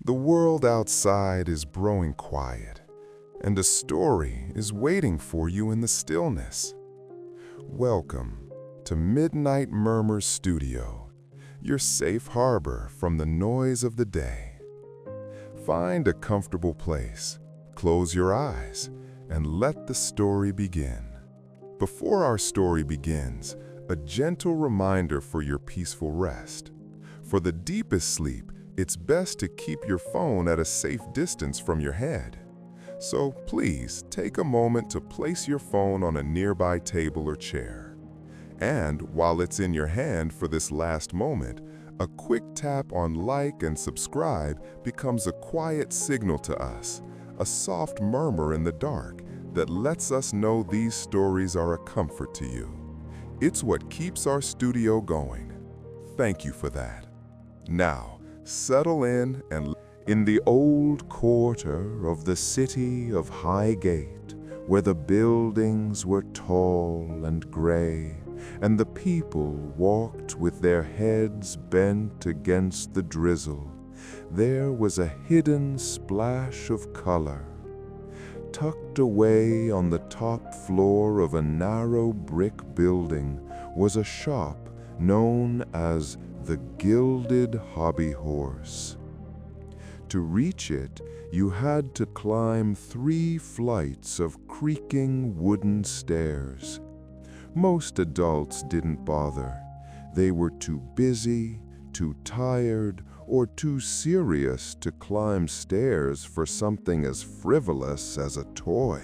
The world outside is growing quiet, and a story is waiting for you in the stillness. Welcome to Midnight Murmurs Studio, your safe harbor from the noise of the day. Find a comfortable place, close your eyes, and let the story begin. Before our story begins, a gentle reminder for your peaceful rest. For the deepest sleep, it's best to keep your phone at a safe distance from your head. So please take a moment to place your phone on a nearby table or chair. And while it's in your hand for this last moment, a quick tap on like and subscribe becomes a quiet signal to us, a soft murmur in the dark that lets us know these stories are a comfort to you. It's what keeps our studio going. Thank you for that. Now, settle in the old quarter of the city of Highgate, where the buildings were tall and gray, and the people walked with their heads bent against the drizzle, there was a hidden splash of color. Tucked away on the top floor of a narrow brick building was a shop known as the Gilded Hobbyhorse. To reach it, you had to climb 3 flights of creaking wooden stairs. Most adults didn't bother. They were too busy, too tired, or too serious to climb stairs for something as frivolous as a toy.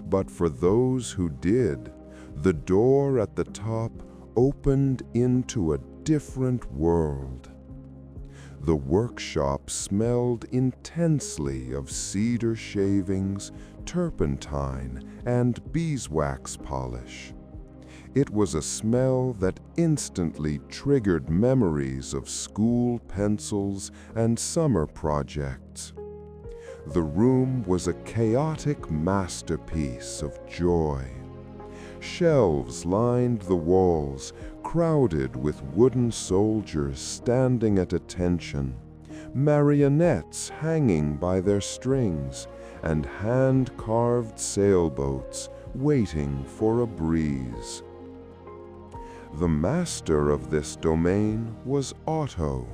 But for those who did, the door at the top opened into a different world. The workshop smelled intensely of cedar shavings, turpentine, and beeswax polish. It was a smell that instantly triggered memories of school pencils and summer projects. The room was a chaotic masterpiece of joy. Shelves lined the walls, crowded with wooden soldiers standing at attention, marionettes hanging by their strings, and hand-carved sailboats waiting for a breeze. The master of this domain was Otto.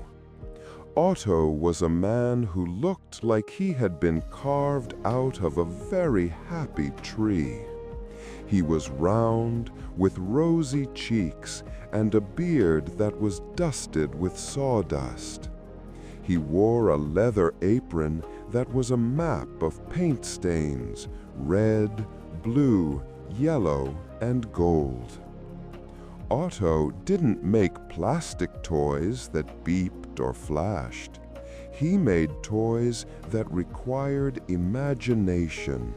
Otto was a man who looked like he had been carved out of a very happy tree. He was round, with rosy cheeks and a beard that was dusted with sawdust. He wore a leather apron that was a map of paint stains, red, blue, yellow, and gold. Otto didn't make plastic toys that beeped or flashed. He made toys that required imagination.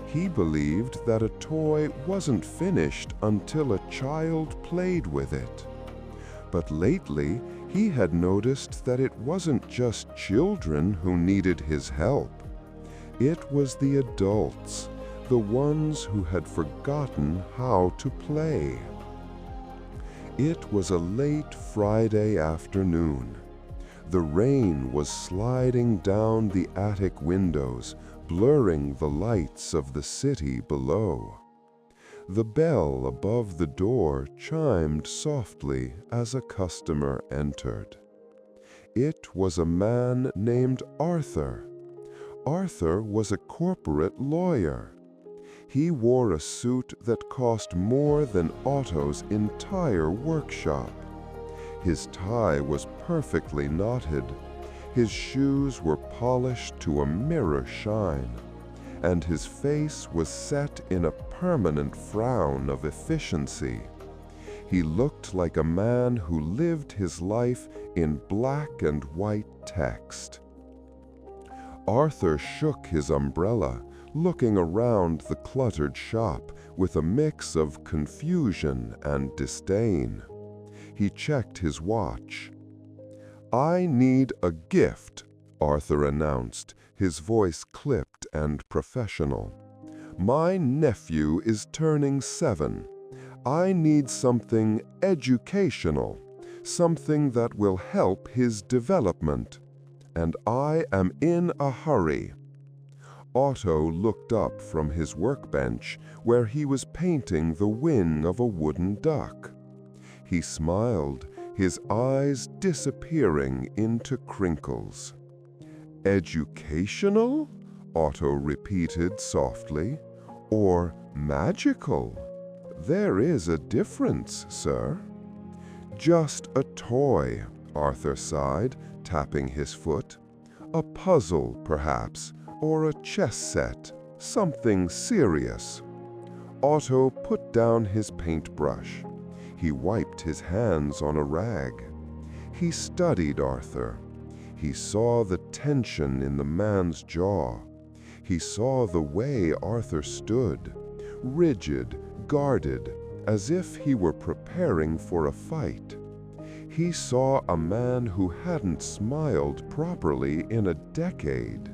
He believed that a toy wasn't finished until a child played with it. But lately, he had noticed that it wasn't just children who needed his help. It was the adults, the ones who had forgotten how to play. It was a late Friday afternoon. The rain was sliding down the attic windows, blurring the lights of the city below. The bell above the door chimed softly as a customer entered. It was a man named Arthur. Arthur was a corporate lawyer. He wore a suit that cost more than Otto's entire workshop. His tie was perfectly knotted. His shoes were polished to a mirror shine, and his face was set in a permanent frown of efficiency. He looked like a man who lived his life in black and white text. Arthur shook his umbrella, looking around the cluttered shop with a mix of confusion and disdain. He checked his watch. "I need a gift," Arthur announced, his voice clipped and professional. "My nephew is turning 7. I need something educational, something that will help his development. and I am in a hurry." Otto looked up from his workbench where he was painting the wing of a wooden duck. He smiled, his eyes disappearing into crinkles. "Educational?" Otto repeated softly. "Or magical? There is a difference, sir." "Just a toy," Arthur sighed, tapping his foot. "A puzzle, perhaps, or a chess set, something serious." Otto put down his paintbrush. He wiped his hands on a rag. He studied Arthur. He saw the tension in the man's jaw. He saw the way Arthur stood, rigid, guarded, as if he were preparing for a fight. He saw a man who hadn't smiled properly in a decade.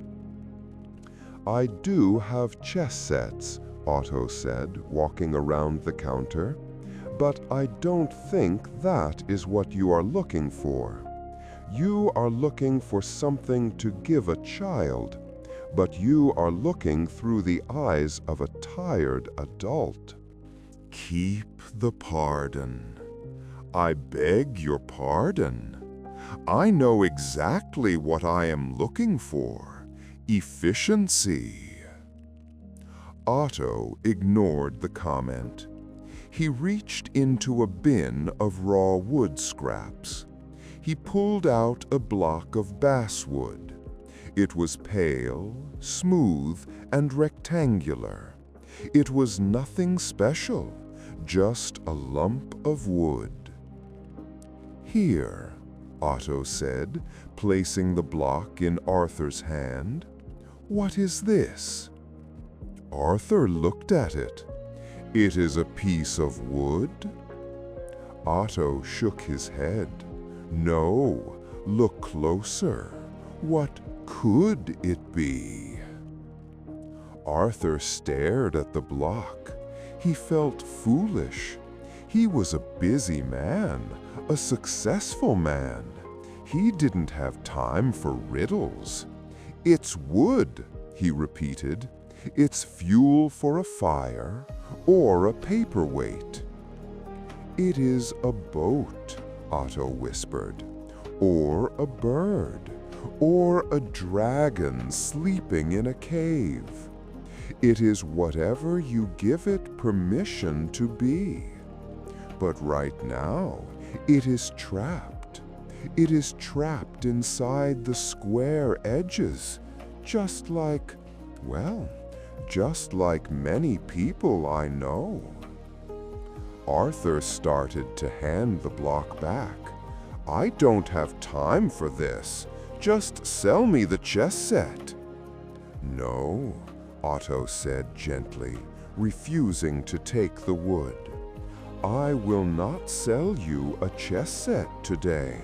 "I do have chess sets," Otto said, walking around the counter. "But I don't think that is what you are looking for. You are looking for something to give a child, but you are looking through the eyes of a tired adult." "Keep the pardon. I beg your pardon. I know exactly what I am looking for. Efficiency." Otto ignored the comment. He reached into a bin of raw wood scraps. He pulled out a block of basswood. It was pale, smooth, and rectangular. It was nothing special, just a lump of wood. "Here," Otto said, placing the block in Arthur's hand. "What is this?" Arthur looked at it. "It is a piece of wood?" Otto shook his head. "No, look closer. What could it be?" Arthur stared at the block. He felt foolish. He was a busy man, a successful man. He didn't have time for riddles. "It's wood," he repeated. "It's fuel for a fire or a paperweight." "It is a boat," Otto whispered, "or a bird, or a dragon sleeping in a cave. It is whatever you give it permission to be. But right now, it is trapped. It is trapped inside the square edges, just like, well, just like many people I know." Arthur started to hand the block back. "I don't have time for this. Just sell me the chess set." "No," Otto said gently, refusing to take the wood. "I will not sell you a chess set today.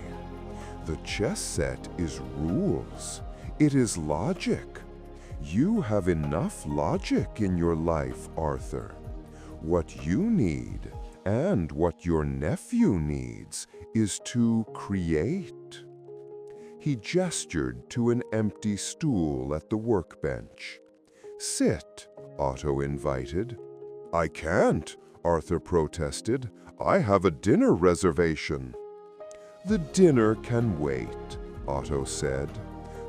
The chess set is rules. It is logic. You have enough logic in your life, Arthur. What you need, and what your nephew needs, is to create." He gestured to an empty stool at the workbench. "Sit," Otto invited. "I can't," Arthur protested. "I have a dinner reservation." "The dinner can wait," Otto said.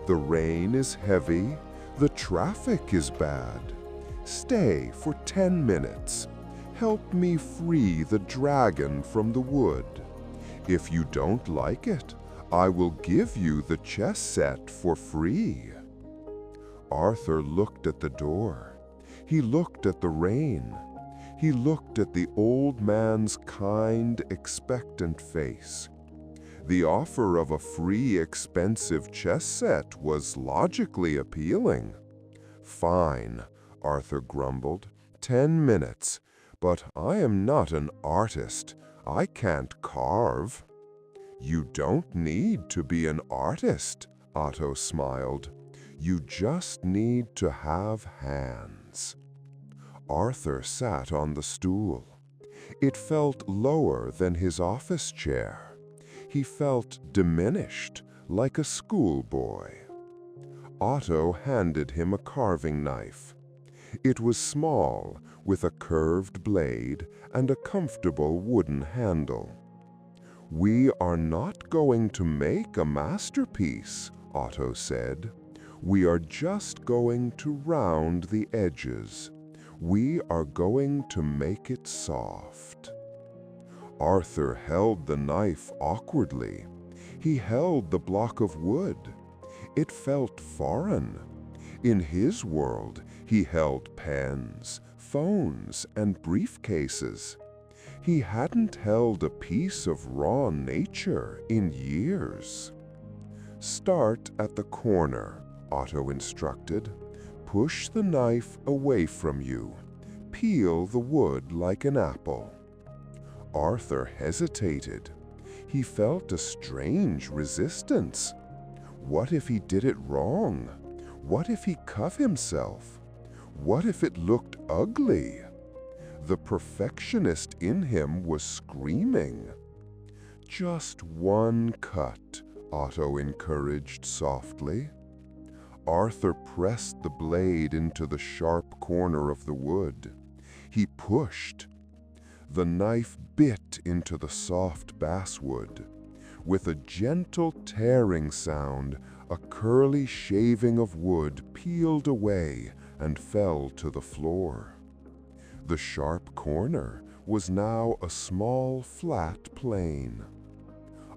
"The rain is heavy. The traffic is bad. Stay for 10 minutes. Help me free the dragon from the wood. If you don't like it, I will give you the chess set for free." Arthur looked at the door. He looked at the rain. He looked at the old man's kind, expectant face. The offer of a free, expensive chess set was logically appealing. "Fine," Arthur grumbled. 10 minutes. But I am not an artist. I can't carve." "You don't need to be an artist," Otto smiled. "You just need to have hands." Arthur sat on the stool. It felt lower than his office chair. He felt diminished, like a schoolboy. Otto handed him a carving knife. It was small, with a curved blade and a comfortable wooden handle. "We are not going to make a masterpiece," Otto said. "We are just going to round the edges. We are going to make it soft." Arthur held the knife awkwardly. He held the block of wood. It felt foreign. In his world, he held pens, phones, and briefcases. He hadn't held a piece of raw nature in years. "Start at the corner," Otto instructed. "Push the knife away from you. Peel the wood like an apple." Arthur hesitated. He felt a strange resistance. What if he did it wrong? What if he cut himself? What if it looked ugly? The perfectionist in him was screaming. "Just one cut," Otto encouraged softly. Arthur pressed the blade into the sharp corner of the wood. He pushed. The knife bit into the soft basswood. With a gentle tearing sound, a curly shaving of wood peeled away and fell to the floor. The sharp corner was now a small, flat plane.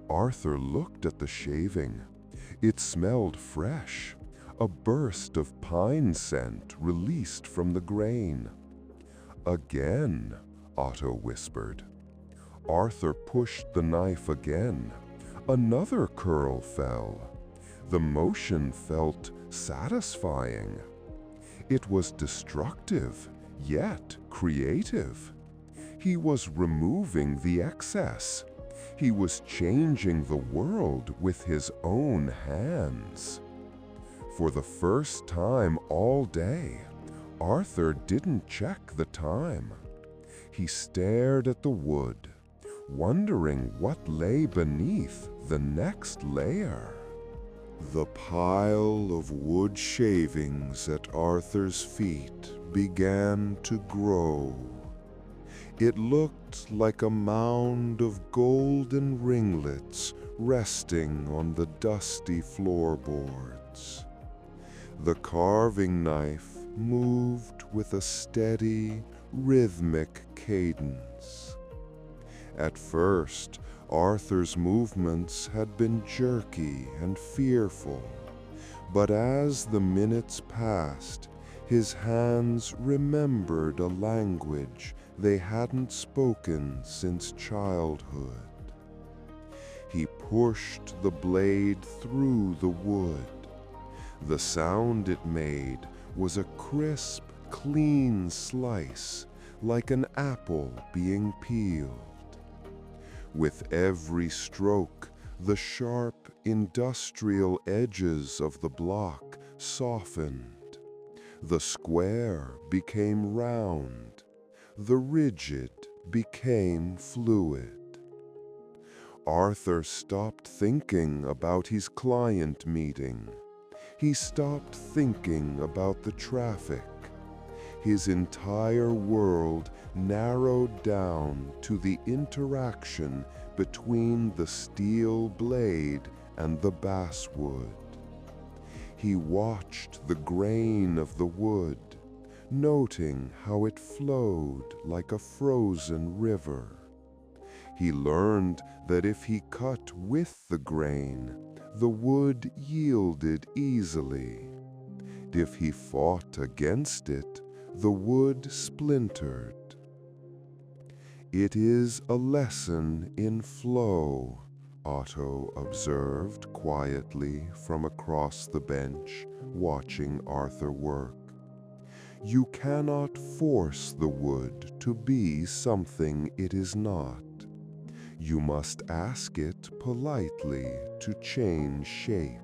Arthur looked at the shaving. It smelled fresh, a burst of pine scent released from the grain. "Again," Otto whispered. Arthur pushed the knife again. Another curl fell. The motion felt satisfying. It was destructive, yet creative. He was removing the excess. He was changing the world with his own hands. For the first time all day, Arthur didn't check the time. He stared at the wood, wondering what lay beneath the next layer. The pile of wood shavings at Arthur's feet began to grow. It looked like a mound of golden ringlets resting on the dusty floorboards. The carving knife moved with a steady, rhythmic cadence. At first, Arthur's movements had been jerky and fearful, but as the minutes passed, his hands remembered a language they hadn't spoken since childhood. He pushed the blade through the wood. The sound it made was a crisp, clean slice, like an apple being peeled. With every stroke, the sharp, industrial edges of the block softened. The square became round. The rigid became fluid. Arthur stopped thinking about his client meeting. He stopped thinking about the traffic. His entire world narrowed down to the interaction between the steel blade and the basswood. He watched the grain of the wood, noting how it flowed like a frozen river. He learned that if he cut with the grain, the wood yielded easily. If he fought against it, the wood splintered. "It is a lesson in flow," Otto observed quietly from across the bench, watching Arthur work. "You cannot force the wood to be something it is not. You must ask it politely to change shape."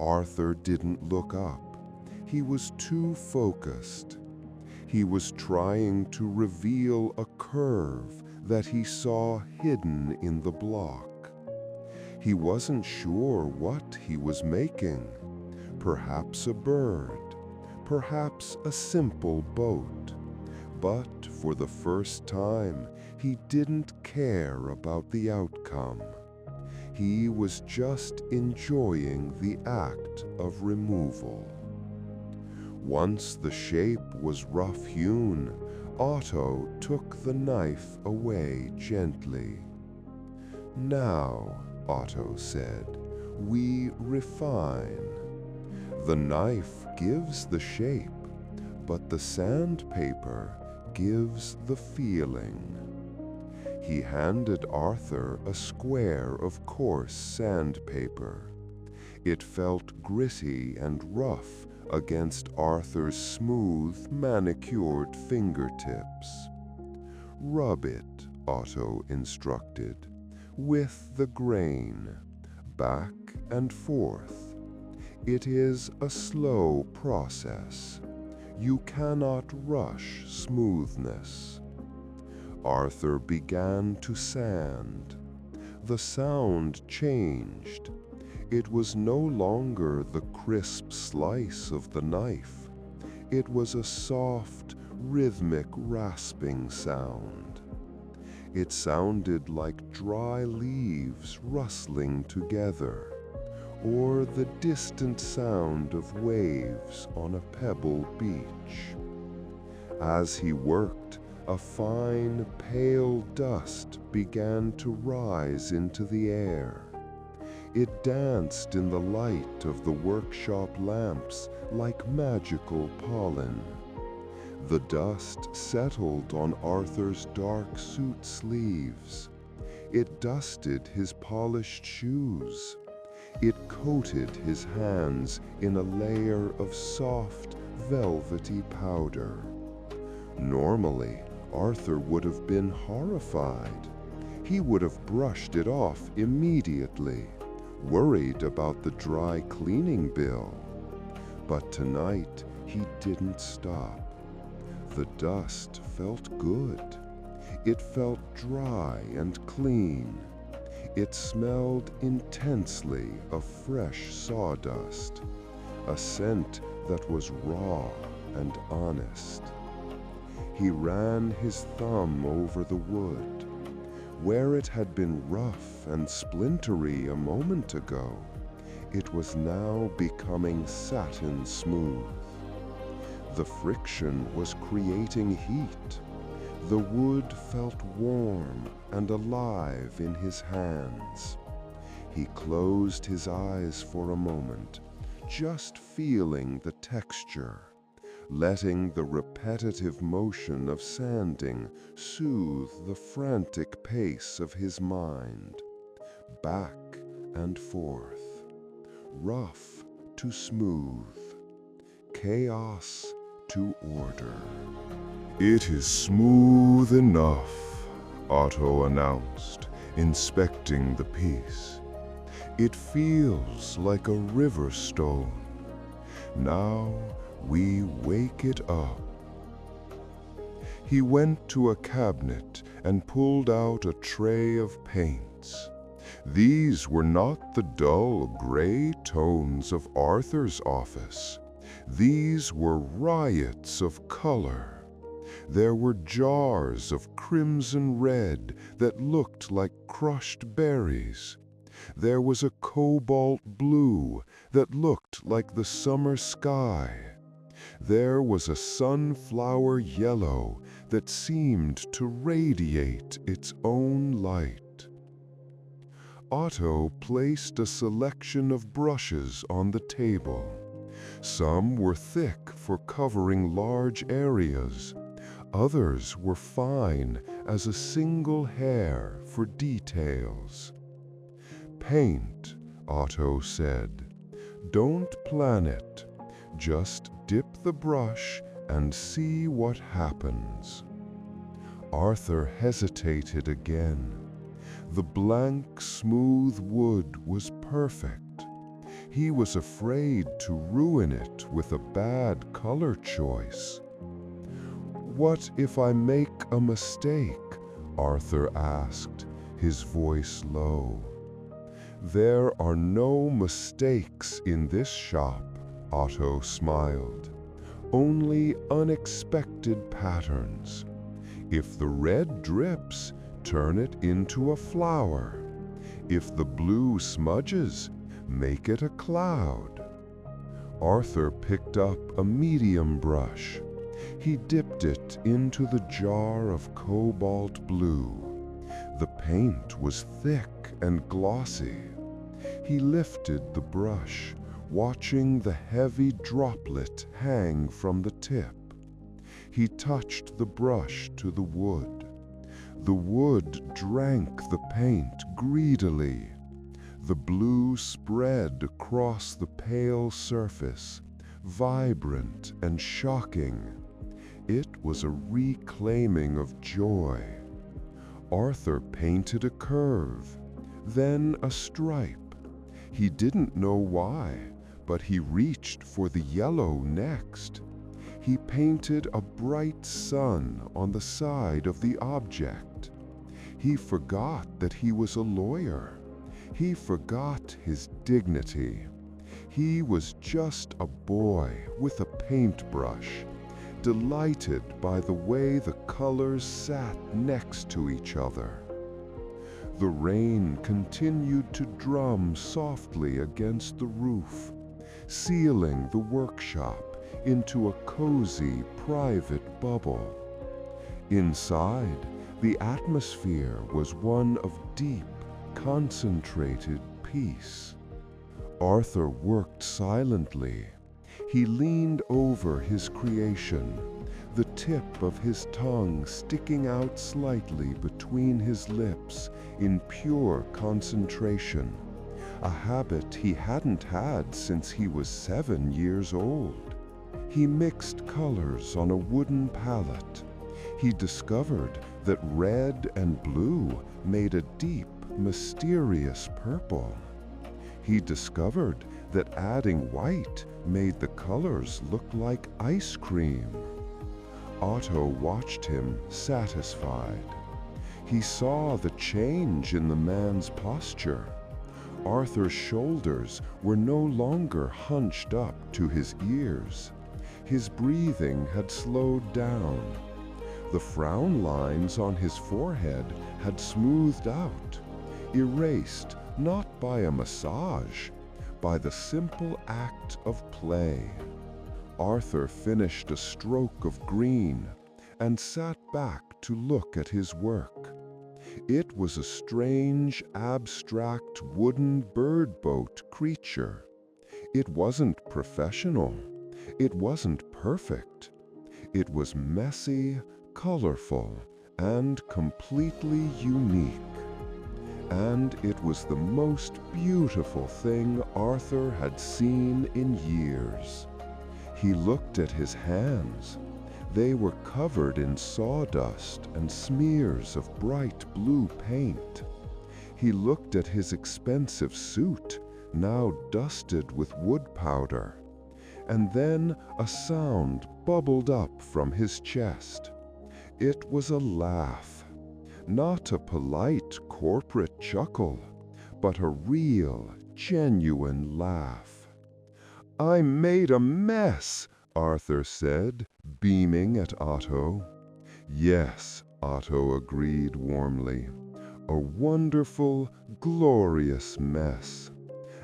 Arthur didn't look up. He was too focused. He was trying to reveal a curve that he saw hidden in the block. He wasn't sure what he was making. Perhaps a bird, perhaps a simple boat. But for the first time, he didn't care about the outcome. He was just enjoying the act of removal. Once the shape was rough-hewn, Otto took the knife away gently. "Now," Otto said, "we refine. The knife gives the shape, but the sandpaper gives the feeling." He handed Arthur a square of coarse sandpaper. It felt gritty and rough against Arthur's smooth, manicured fingertips. "Rub it," Otto instructed, "with the grain, back and forth. It is a slow process. You cannot rush smoothness." Arthur began to sand. The sound changed. It was no longer the crisp slice of the knife. It was a soft, rhythmic rasping sound. It sounded like dry leaves rustling together, or the distant sound of waves on a pebble beach. As he worked, a fine, pale dust began to rise into the air. It danced in the light of the workshop lamps like magical pollen. The dust settled on Arthur's dark suit sleeves. It dusted his polished shoes. It coated his hands in a layer of soft, velvety powder. Normally, Arthur would have been horrified. He would have brushed it off immediately, worried about the dry cleaning bill. But tonight, he didn't stop. The dust felt good. It felt dry and clean. It smelled intensely of fresh sawdust, a scent that was raw and honest. He ran his thumb over the wood. Where it had been rough and splintery a moment ago, it was now becoming satin smooth. The friction was creating heat. The wood felt warm and alive in his hands. He closed his eyes for a moment, just feeling the texture, letting the repetitive motion of sanding soothe the frantic pace of his mind. Back and forth, rough to smooth, chaos to order. "It is smooth enough," Otto announced, inspecting the piece. "It feels like a river stone. Now we wake it up." He went to a cabinet and pulled out a tray of paints. These were not the dull gray tones of Arthur's office. These were riots of color. There were jars of crimson red that looked like crushed berries. There was a cobalt blue that looked like the summer sky. There was a sunflower yellow that seemed to radiate its own light. Otto placed a selection of brushes on the table. Some were thick for covering large areas. Others were fine as a single hair for details. "Paint," Otto said. "Don't plan it. Just dip the brush and see what happens." Arthur hesitated again. The blank, smooth wood was perfect. He was afraid to ruin it with a bad color choice. "What if I make a mistake?" Arthur asked, his voice low. "There are no mistakes in this shop," Otto smiled. "Only unexpected patterns. If the red drips, turn it into a flower. If the blue smudges, make it a cloud." Arthur picked up a medium brush. He dipped it into the jar of cobalt blue. The paint was thick and glossy. He lifted the brush, watching the heavy droplet hang from the tip. He touched the brush to the wood. The wood drank the paint greedily. The blue spread across the pale surface, vibrant and shocking. It was a reclaiming of joy. Arthur painted a curve, then a stripe. He didn't know why, but he reached for the yellow next. He painted a bright sun on the side of the object. He forgot that he was a lawyer. He forgot his dignity. He was just a boy with a paintbrush, delighted by the way the colors sat next to each other. The rain continued to drum softly against the roof, sealing the workshop into a cozy, private bubble. Inside, the atmosphere was one of deep, concentrated peace. Arthur worked silently. He leaned over his creation, the tip of his tongue sticking out slightly between his lips in pure concentration, a habit he hadn't had since he was 7 years old. He mixed colors on a wooden palette. He discovered that red and blue made a deep, mysterious purple. He discovered that adding white made the colors look like ice cream. Otto watched him, satisfied. He saw the change in the man's posture. Arthur's shoulders were no longer hunched up to his ears. His breathing had slowed down. The frown lines on his forehead had smoothed out, erased not by a massage, by the simple act of play. Arthur finished a stroke of green and sat back to look at his work. It was a strange, abstract wooden bird boat creature. It wasn't professional. It wasn't perfect. It was messy, colorful, and completely unique. And it was the most beautiful thing Arthur had seen in years. He looked at his hands. They were covered in sawdust and smears of bright blue paint. He looked at his expensive suit, now dusted with wood powder. And then a sound bubbled up from his chest. It was a laugh. Not a polite corporate chuckle, but a real, genuine laugh. "I made a mess," Arthur said, beaming at Otto. "Yes," Otto agreed warmly. "A wonderful, glorious mess.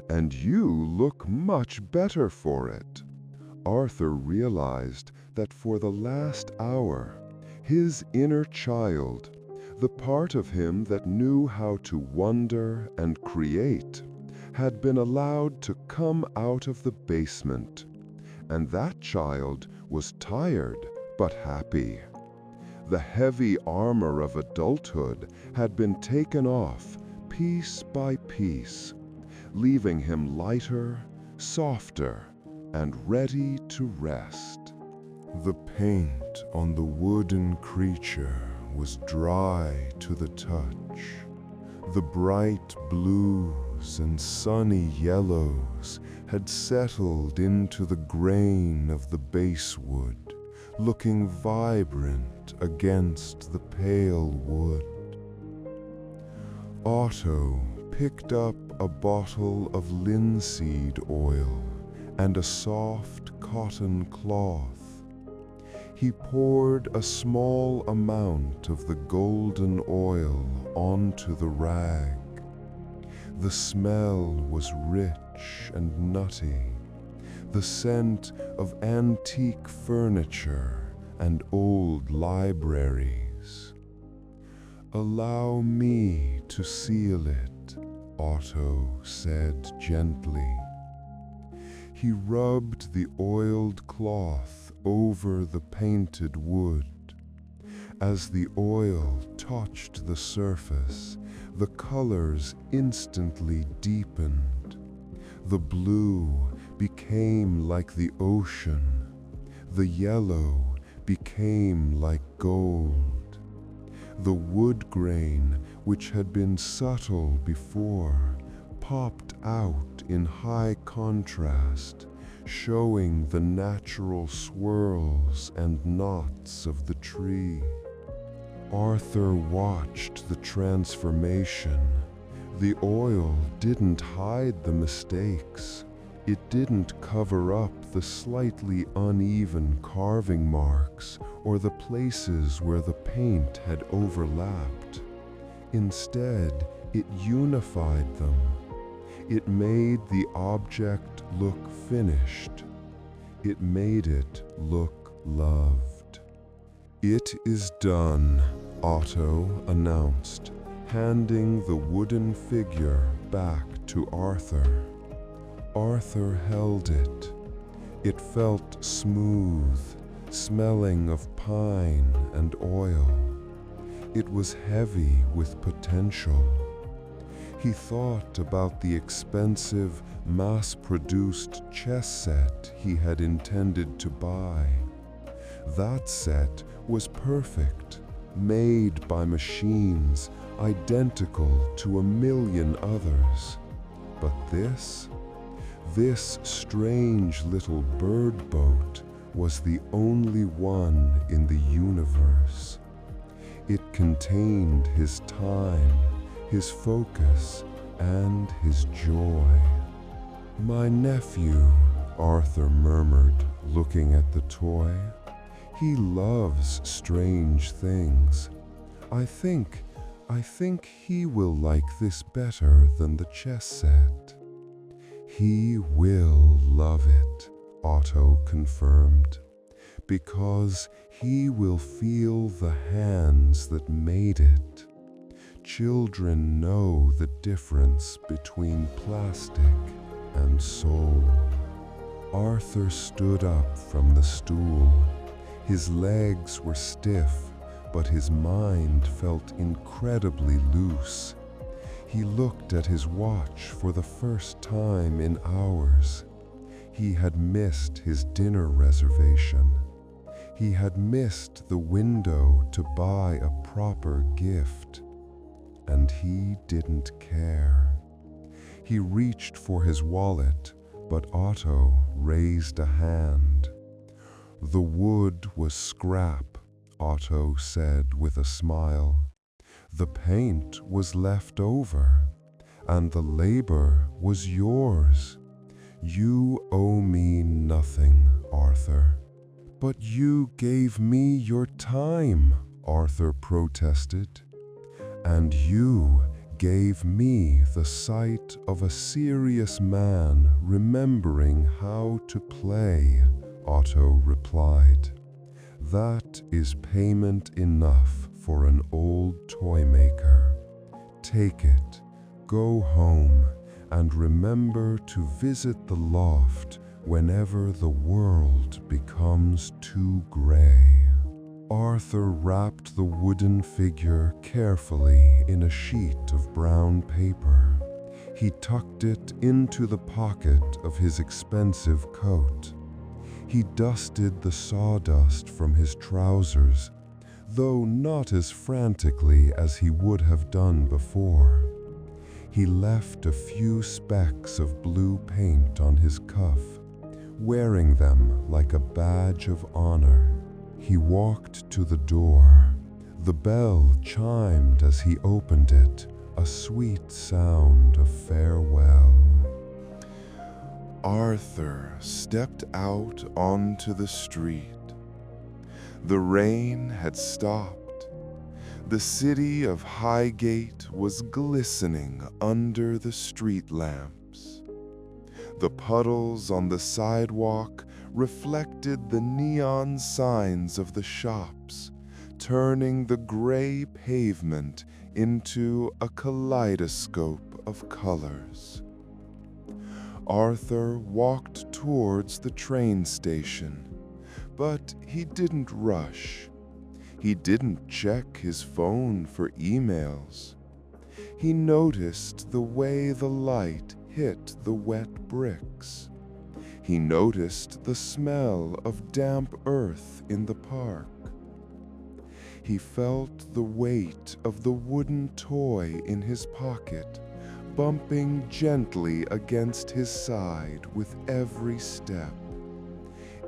And you look much better for it." Arthur realized that for the last hour, his inner child, the part of him that knew how to wonder and create, had been allowed to come out of the basement. And that child was tired but happy. The heavy armor of adulthood had been taken off piece by piece, leaving him lighter, softer, and ready to rest. The paint on the wooden creature was dry to the touch. The bright blues and sunny yellows had settled into the grain of the basewood, looking vibrant against the pale wood. Otto picked up a bottle of linseed oil and a soft cotton cloth. He poured a small amount of the golden oil onto the rag. The smell was rich and nutty, the scent of antique furniture and old libraries. "Allow me to seal it," Otto said gently. He rubbed the oiled cloth over the painted wood. As the oil touched the surface, the colors instantly deepened. The blue became like the ocean. The yellow became like gold. The wood grain, which had been subtle before, popped out in high contrast, showing the natural swirls and knots of the tree. Arthur watched the transformation. The oil didn't hide the mistakes. It didn't cover up the slightly uneven carving marks or the places where the paint had overlapped. Instead, it unified them. It made the object look finished. It made it look loved. "It is done," Otto announced, handing the wooden figure back to Arthur. Arthur held it. It felt smooth, smelling of pine and oil. It was heavy with potential. He thought about the expensive, mass-produced chess set he had intended to buy. That set was perfect, made by machines identical to a million others. But this strange little bird boat was the only one in the universe. It contained his time, his focus, and his joy. "My nephew," Arthur murmured, looking at the toy. "He loves strange things. I think he will like this better than the chess set." "He will love it," Otto confirmed, "because he will feel the hands that made it. Children know the difference between plastic and soul." Arthur stood up from the stool. His legs were stiff, but his mind felt incredibly loose. He looked at his watch for the first time in hours. He had missed his dinner reservation. He had missed the window to buy a proper gift. And he didn't care. He reached for his wallet, but Otto raised a hand. "The wood was scrap," Otto said with a smile. "The paint was left over, and the labor was yours. You owe me nothing, Arthur." "But you gave me your time," Arthur protested. "And you gave me the sight of a serious man remembering how to play," Otto replied. "That is payment enough for an old toy maker. Take it, go home, and remember to visit the loft whenever the world becomes too gray." Arthur wrapped the wooden figure carefully in a sheet of brown paper. He tucked it into the pocket of his expensive coat. He dusted the sawdust from his trousers, though not as frantically as he would have done before. He left a few specks of blue paint on his cuff, wearing them like a badge of honor. He walked to the door. The bell chimed as he opened it, a sweet sound of farewell. Arthur stepped out onto the street. The rain had stopped. The city of Highgate was glistening under the street lamps. The puddles on the sidewalk reflected the neon signs of the shops, turning the gray pavement into a kaleidoscope of colors. Arthur walked towards the train station, but he didn't rush. He didn't check his phone for emails. He noticed the way the light hit the wet bricks. He noticed the smell of damp earth in the park. He felt the weight of the wooden toy in his pocket, bumping gently against his side with every step.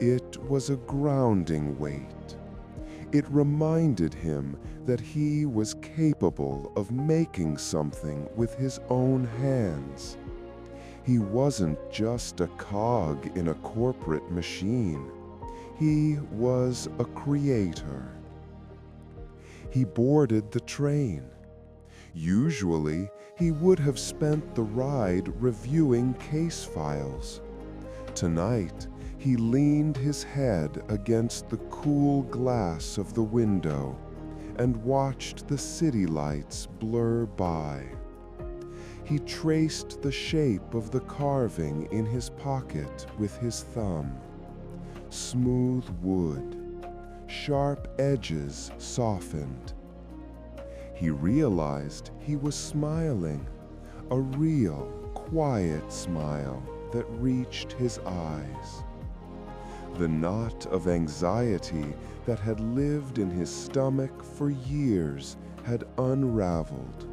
It was a grounding weight. It reminded him that he was capable of making something with his own hands. He wasn't just a cog in a corporate machine. He was a creator. He boarded the train. Usually, he would have spent the ride reviewing case files. Tonight, he leaned his head against the cool glass of the window and watched the city lights blur by. He traced the shape of the carving in his pocket with his thumb. Smooth wood, sharp edges softened. He realized he was smiling, a real, quiet smile that reached his eyes. The knot of anxiety that had lived in his stomach for years had unraveled,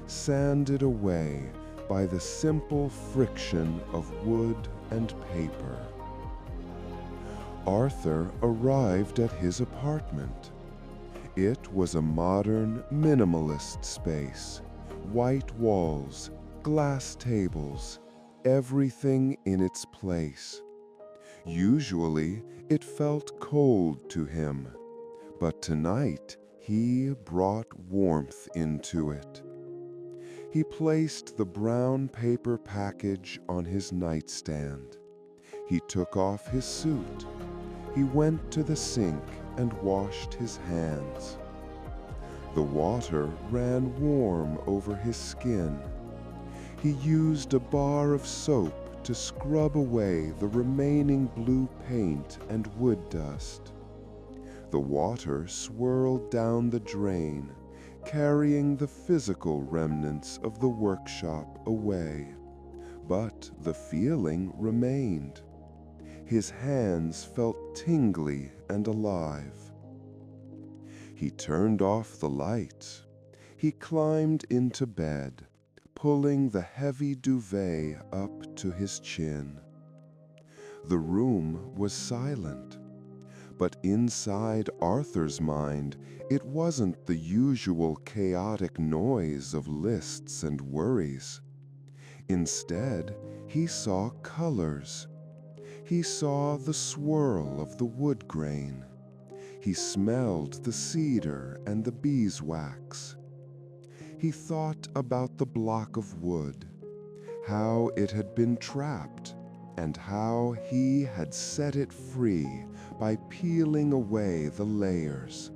sanded away by the simple friction of wood and paper. Arthur arrived at his apartment. It was a modern, minimalist space. White walls, glass tables, everything in its place. Usually, it felt cold to him, but tonight he brought warmth into it. He placed the brown paper package on his nightstand. He took off his suit. He went to the sink and washed his hands. The water ran warm over his skin. He used a bar of soap to scrub away the remaining blue paint and wood dust. The water swirled down the drain, carrying the physical remnants of the workshop away. But the feeling remained. His hands felt tingly and alive. He turned off the lights. He climbed into bed, pulling the heavy duvet up to his chin. The room was silent, but inside Arthur's mind, it wasn't the usual chaotic noise of lists and worries. Instead, he saw colors. He saw the swirl of the wood grain. He smelled the cedar and the beeswax. He thought about the block of wood, how it had been trapped, and how he had set it free by peeling away the layers.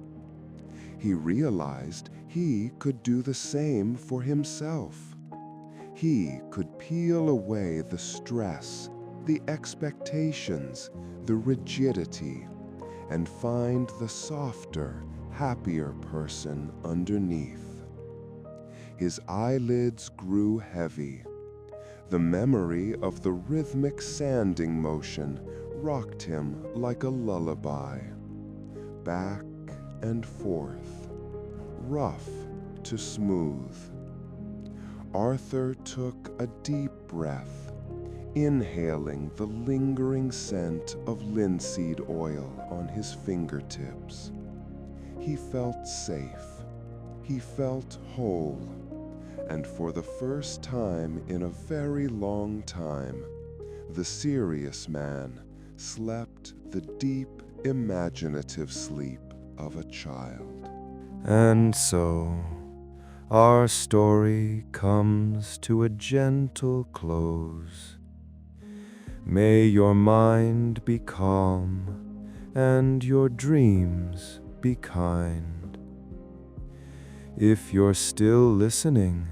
He realized he could do the same for himself. He could peel away the stress, the expectations, the rigidity, and find the softer, happier person underneath. His eyelids grew heavy. The memory of the rhythmic sanding motion rocked him like a lullaby. Back and forth, rough to smooth. Arthur took a deep breath, inhaling the lingering scent of linseed oil on his fingertips. He felt safe. He felt whole. And for the first time in a very long time, the serious man slept the deep, imaginative sleep of a child. And so, our story comes to a gentle close. May your mind be calm and your dreams be kind. If you're still listening,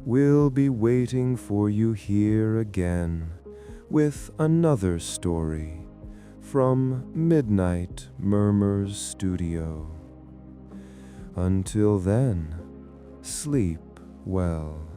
we'll be waiting for you here again with another story from Midnight Murmurs Studio. Until then, sleep well.